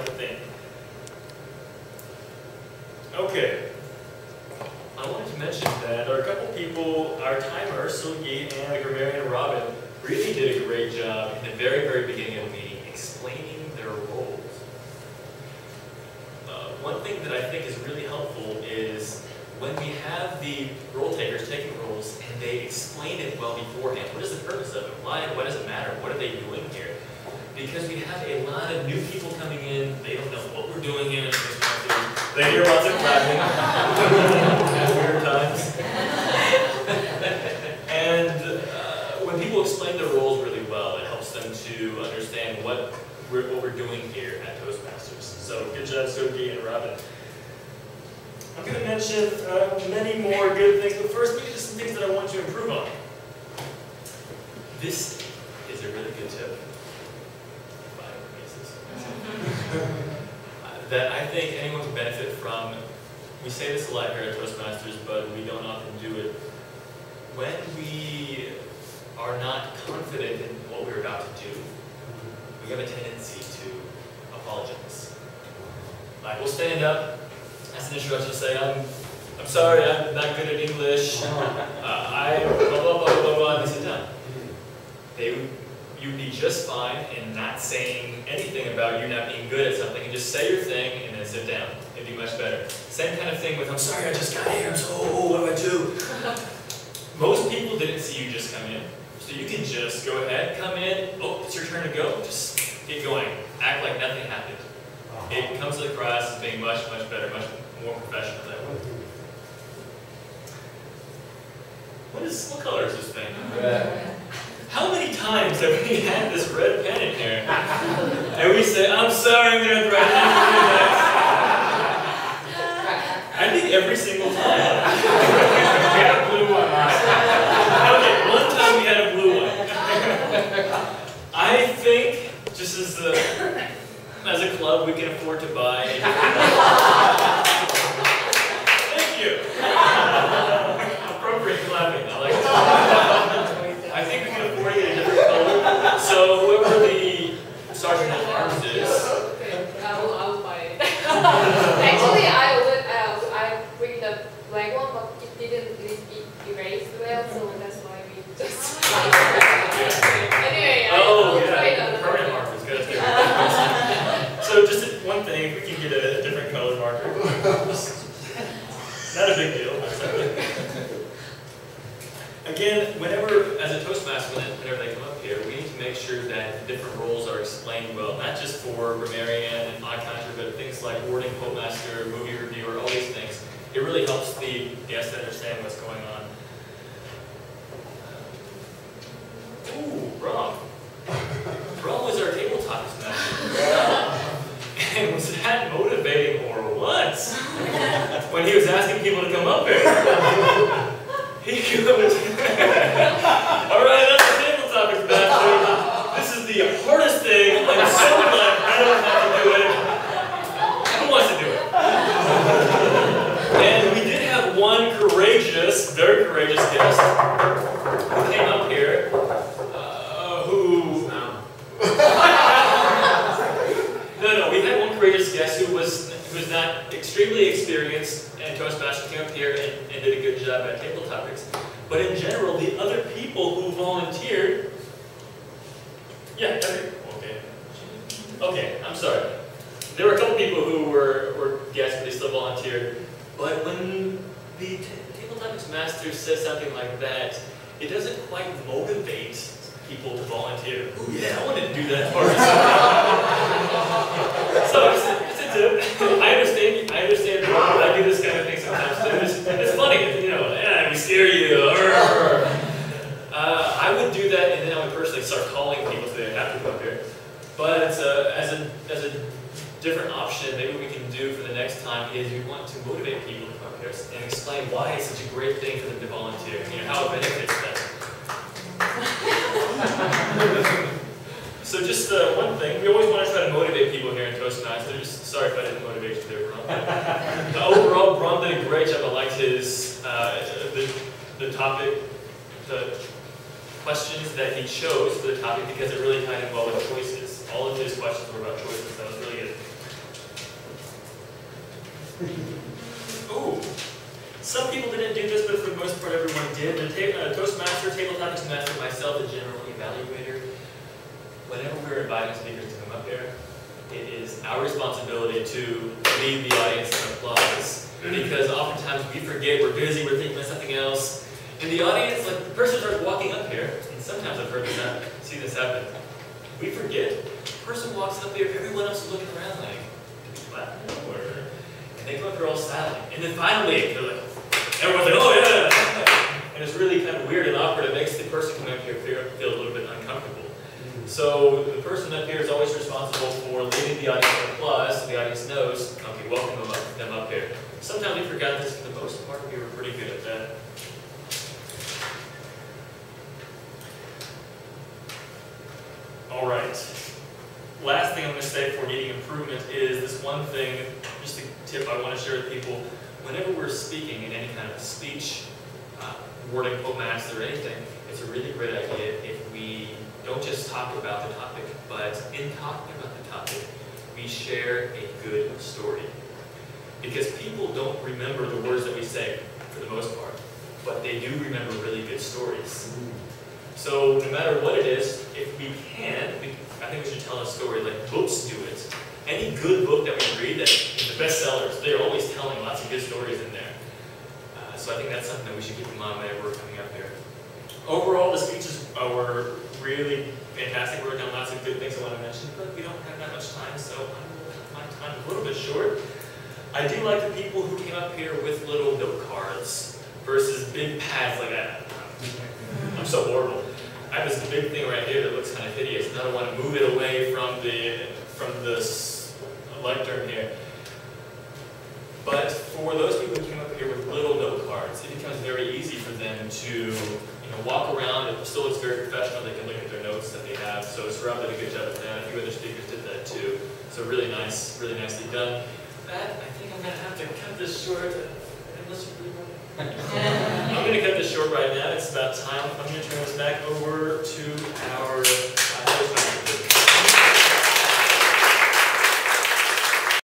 like to think. Okay. I wanted to mention that there are a couple people, our timer, Silgi and the grammarian Robin, really did a great job in the very, very beginning of the meeting explaining their roles. One thing that I think is really helpful is when we have the role takers taking roles and they explain it well beforehand. What is the purpose of it? Why does it matter? What are they doing here? Because we have a lot of new people coming in. They don't know what we're doing here. They hear lots of clapping at weird times. And when people explain their roles really well, it helps them to understand what we're doing here at Toastmasters. So good job, Sophie and Robin. I'm going to mention many more good things, but first, maybe just some things that I want to improve on. This is a really good tip. That I think anyone can benefit from. We say this a lot here at Toastmasters, but we don't often do it. When we are not confident in what we're about to do, we have a tendency to apologize. Like, we'll stand up, as an introduction, say, I'm sorry, I'm not good at English, I blah, blah, blah, blah, blah, and they sit down. You'd be just fine in not saying anything about you not being good at something, and just say your thing and then sit down. It'd be much better. Same kind of thing with, I'm sorry, I just got here, so what do I do? Most people didn't see you just come in, so you can just go ahead, come in, oh, it's your turn to go, just get going. Act like nothing happened. It comes across as being much, much better, much more professional that way. What color is this thing? Red. How many times have we had this red pen in here? And we say, I'm sorry, I'm going to write it. I think every single time. We had a blue one. Okay, one time we had a blue one. I think, just as a club, we can afford to buy a Thank you. Appropriate clapping, I like it. I think we can afford to get a different color. So whoever the sergeant at arms is. I will buy it. Actually, I bring the black one, but it didn't erase well, so that's why we just. Anyway, Oh yeah, permanent markers. So just one thing, if we can get a different color marker. Not a big deal. Again, whenever, as a Toastmaster, whenever they come up here, we need to make sure that the different roles are explained well, not just for grammarian and odd conjure, but things like wording, quote-master, movie reviewer, all these things. It really helps the guest understand what's going on. Ooh, Brom. Brom was our table topics master. And was that motivating or what? When he was asking people to come up here. He goes, alright, that's the table topics master. This is the hardest thing. I'm so glad I don't have to do it. Who wants to do it? And we did have one courageous, very courageous guest who came up here, No, we had one courageous guest who was not extremely experienced, and Toastmasters came up here and did a good job at table topics. But in general, the other people who volunteered, yeah, okay, I'm sorry. There were a couple people who were guests, but they still volunteered. But when the table topics master says something like that, it doesn't quite motivate people to volunteer. Oh yeah, I wanted to do that part. So it's a tip. I understand. I do this kind of thing sometimes too. It's funny, you know. Yeah, we scare you. I would do that, and then I would personally start calling people so they have to come up here. But as a different option, maybe we can do for the next time is we want to motivate people to come up here and explain why it's such a great thing for them to volunteer. You know, how it benefits them. So just one thing, we always want to try to motivate people here in Toastmasters. Sorry if I didn't motivate you there, Brom. Overall, Brom did a great job. I liked his, the topic, the questions that he chose for the topic because it really tied in well with choices. All of his questions were about choices. That was really good. most part, everyone did. The Toastmaster, Table Topics Master, myself, the General Evaluator, whenever we're inviting speakers to come up here, it is our responsibility to lead the audience in applause. Because oftentimes we forget, we're busy, we're thinking of something else. And the audience, like the person starts walking up here, and sometimes I've heard this happen, see this happen. We forget, the person walks up here, everyone else is looking around like, did we clap now, or? And they come up here all silent. And then finally, they're like, everyone's like, oh yeah! And it's really kind of weird and awkward. It makes the person coming up here feel a little bit uncomfortable. So the person up here is always responsible for leading the audience in applause so the audience knows, okay, welcome them up here. Sometimes we forgot this, for the most part, we were pretty good at that. All right. Last thing I'm going to say for needing improvement is this one thing, just a tip I want to share with people. Whenever we're speaking in any kind of speech, wording, quote master, or anything, it's a really great idea if we don't just talk about the topic, but in talking about the topic, we share a good story. Because people don't remember the words that we say, for the most part, but they do remember really good stories. So no matter what it is, if we can, I think we should tell a story like books do it. Any good book that we read, that the bestsellers, they're always telling lots of good stories in there. So I think that's something that we should keep in mind whenever we're coming up here. Overall, the speeches were really fantastic. We're working on lots of good things I want to mention, but we don't have that much time, so I will cut my time a little bit short. I do like the people who came up here with little note cards versus big pads like that. I'm so horrible. I have this big thing right here that looks kind of hideous, and I don't want to move it away from the lectern here. But for those people who came up here with little note cards, it becomes very easy for them to walk around. It still looks very professional. They can look at their notes that they have. So Saurabh did a good job of that. A few other speakers did that too. So really nice, really nicely done. That, I think I'm going to have to cut this short. Unless you really want to. I'm going to cut this short right now. It's about time. I'm going to turn this back over to our